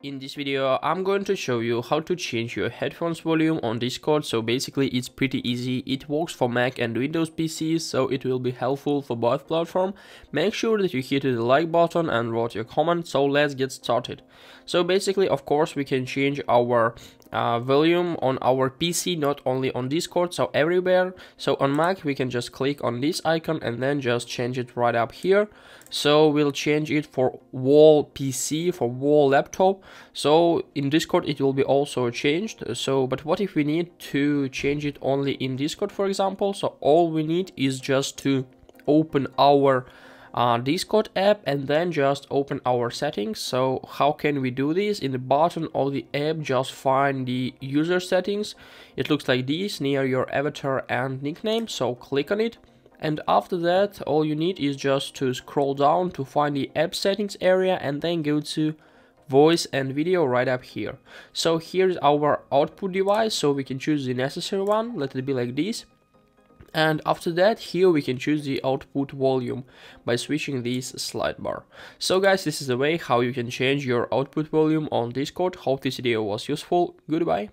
In this video, I'm going to show you how to change your headphones volume on Discord. So basically it's pretty easy. It works for Mac and Windows PCs, so it will be helpful for both platforms. Make sure that you hit the like button and wrote your comment, so let's get started. So basically, of course, we can change our volume on our PC, not only on Discord, so everywhere. So on Mac, we can just click on this icon and then just change it right up here. So we'll change it for wall PC, for wall laptop. So in Discord it will be also changed. So but what if we need to change it only in Discord, for example? So all we need is just to open our Discord app and then just open our settings. So how can we do this? In the bottom of the app, just find the user settings. It looks like this near your avatar and nickname, so click on it. And after that, all you need is just to scroll down to find the app settings area and then go to voice and video right up here. So here's our output device, so we can choose the necessary one. Let it be like this. And after that, here we can choose the output volume by switching this slide bar. So guys, this is the way how you can change your output volume on Discord. Hope this video was useful. Goodbye.